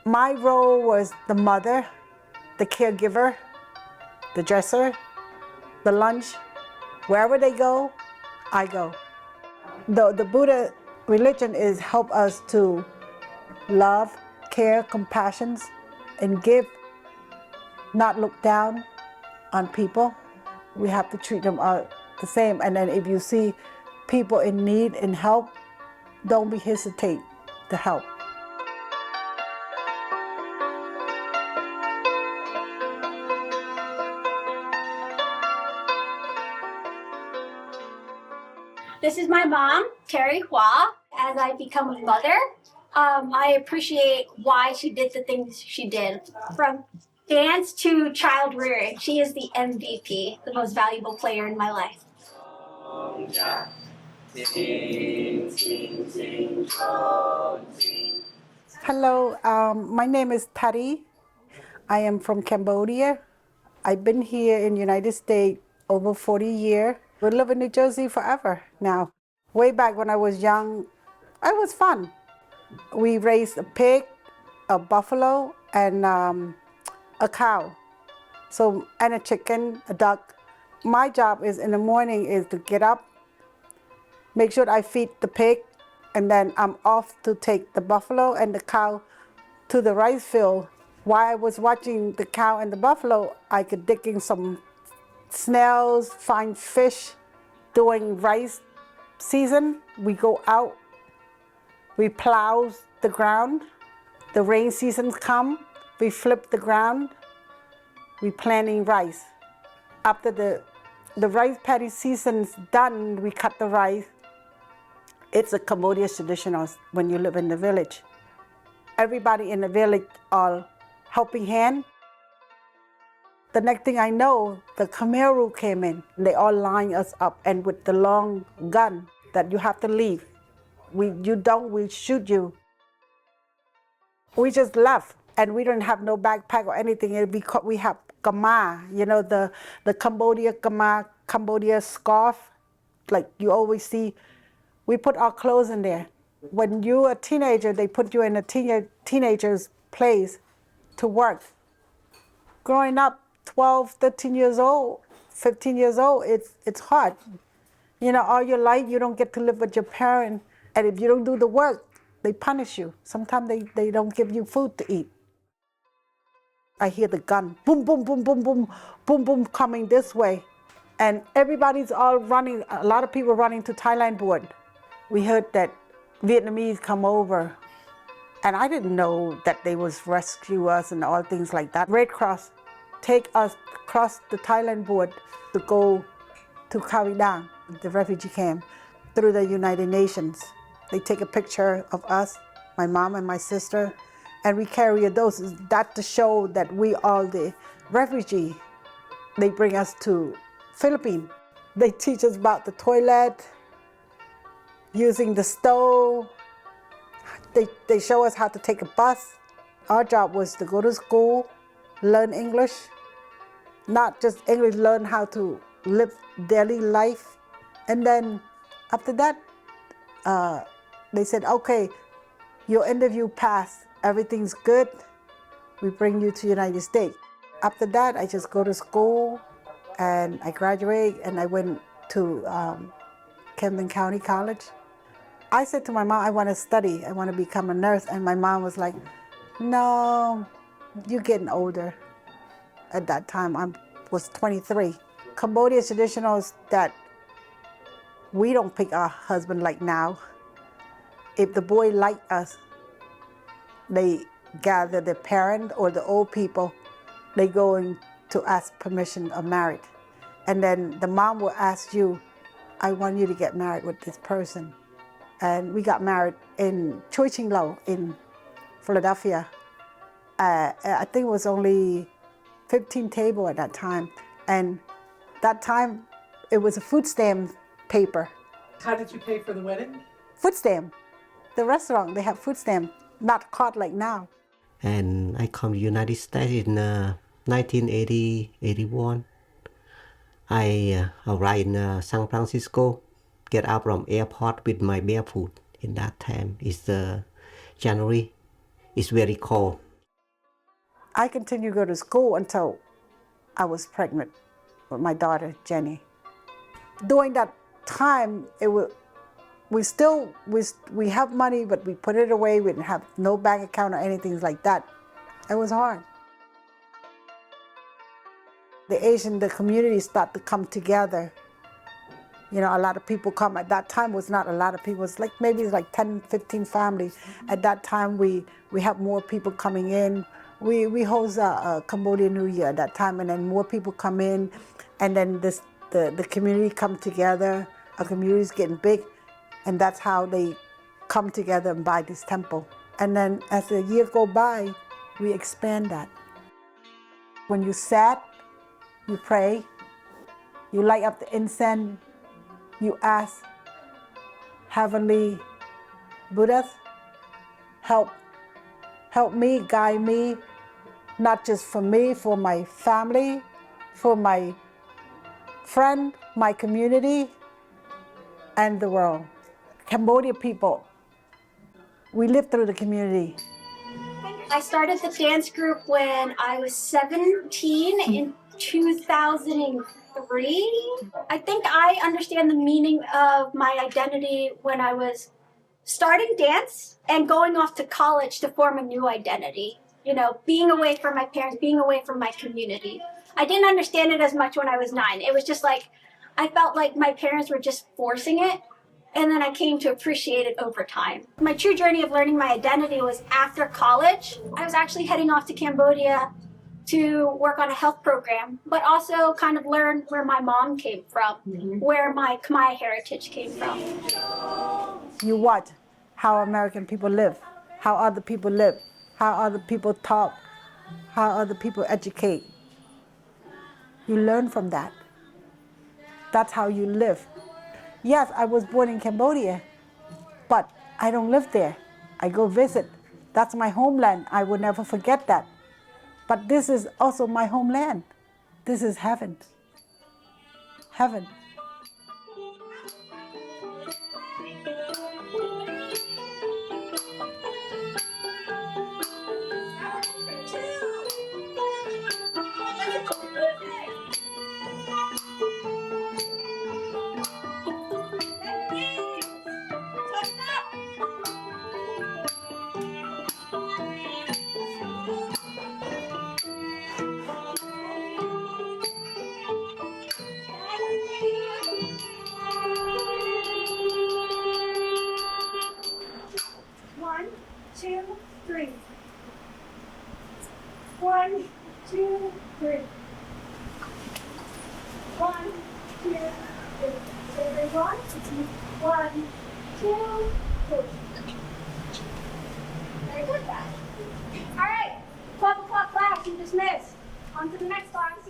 My role was the mother, the caregiver, the dresser, the lunch. Wherever they go, I go. The Buddha religion is help us to love, care, compassion, and give, not look down on people. We have to treat them all the same. And then if you see people in need and help, don't be hesitate to help. This is my mom, Thary Hua. As I become a mother, I appreciate why she did the things she did. From dance to child rearing, she is the MVP, the most valuable player in my life. Hello, my name is Thary. I am from Cambodia. I've been here in the United States over 40 years. We live in New Jersey forever now. Way back when I was young, it was fun. We raised a pig, a buffalo, and a cow. And a chicken, a duck. My job is in the morning is to get up, make sure I feed the pig, and then I'm off to take the buffalo and the cow to the rice field. While I was watching the cow and the buffalo, I could dig in some snails, find fish. During rice season, we go out, we plow the ground. The rain seasons come, we flip the ground, we planting rice. After the rice paddy season's done, we cut the rice. It's a Cambodian traditional when you live in the village. Everybody in the village all helping hand. The next thing I know, the Khmer Rouge came in. They all line us up, and with the long gun that you have to leave. You don't, we shoot you. We just left, and we didn't have no backpack or anything. We have Khmer, you know, the Cambodia Khmer, Cambodia scarf, like you always see. We put our clothes in there. When you're a teenager, they put you in a teenager's place to work. Growing up, 12, 13 years old, 15 years old, it's hard. You know, all your life you don't get to live with your parents, and if you don't do the work, they punish you. Sometimes they don't give you food to eat. I hear the gun, boom, boom, boom, boom, boom, boom, boom, coming this way. And everybody's all running, a lot of people running to Thailand board. We heard that Vietnamese come over, and I didn't know that they was rescue us and all things like that. Red Cross take us across the Thailand board to go to Camden, the refugee camp, through the United Nations. They take a picture of us, my mom and my sister, and we carry those. That to show that we are the refugee. They bring us to Philippines. They teach us about the toilet, using the stove. They show us how to take a bus. Our job was to go to school, learn English, not just English, learn how to live daily life. And then after that, they said, okay, your interview passed, everything's good, we bring you to United States. After that, I just go to school and I graduate and I went to Camden County College. I said to my mom, I want to study, I want to become a nurse. And my mom was like, no, you're getting older. At that time, I was 23. Cambodian traditionals that we don't pick our husband like now. If the boy like us, they gather the parent or the old people, they going to ask permission of marriage. And then the mom will ask you, I want you to get married with this person. And we got married in Choi Ching Lo in Philadelphia. I think it was only 15 tables at that time. And that time, it was a food stamp paper. How did you pay for the wedding? Food stamp. The restaurant, they have food stamp, not card like now. And I come to United States in 1980-81. I arrived in San Francisco, get out from airport with my barefoot. In that time, it's January. It's very cold. I continued to go to school until I was pregnant with my daughter, Jenny. During that time, we have money, but we put it away. We didn't have no bank account or anything like that. It was hard. The community started to come together. You know, a lot of people come. At that time, was not a lot of people. It's like maybe 10, 15 families. At that time, we have more people coming in. We host a Cambodian New Year at that time, and then more people come in, and then the community come together. Our community is getting big, and that's how they come together and buy this temple. And then as the years go by, we expand that. When you sat, you pray, you light up the incense, you ask Heavenly Buddha, help me, guide me, not just for me, for my family, for my friend, my community, and the world. Cambodia people, we live through the community. I started the dance group when I was 17 in 2003. I think I understand the meaning of my identity when I was starting dance and going off to college to form a new identity. You know, being away from my parents, being away from my community. I didn't understand it as much when I was 9. It was just like, I felt like my parents were just forcing it. And then I came to appreciate it over time. My true journey of learning my identity was after college. I was actually heading off to Cambodia to work on a health program, but also kind of learn where my mom came from, where my Khmer heritage came from. You watch how American people live, how other people live, how other people talk, how other people educate. You learn from that. That's how you live. Yes, I was born in Cambodia, but I don't live there. I go visit. That's my homeland. I will never forget that. But this is also my homeland. This is heaven. Heaven. One, two, three. 1, 2, 3. 1, 2, 3. Everyone, 1, 2, 3. Very good, guys. All right, 12 o'clock class, you dismissed. On to the next class.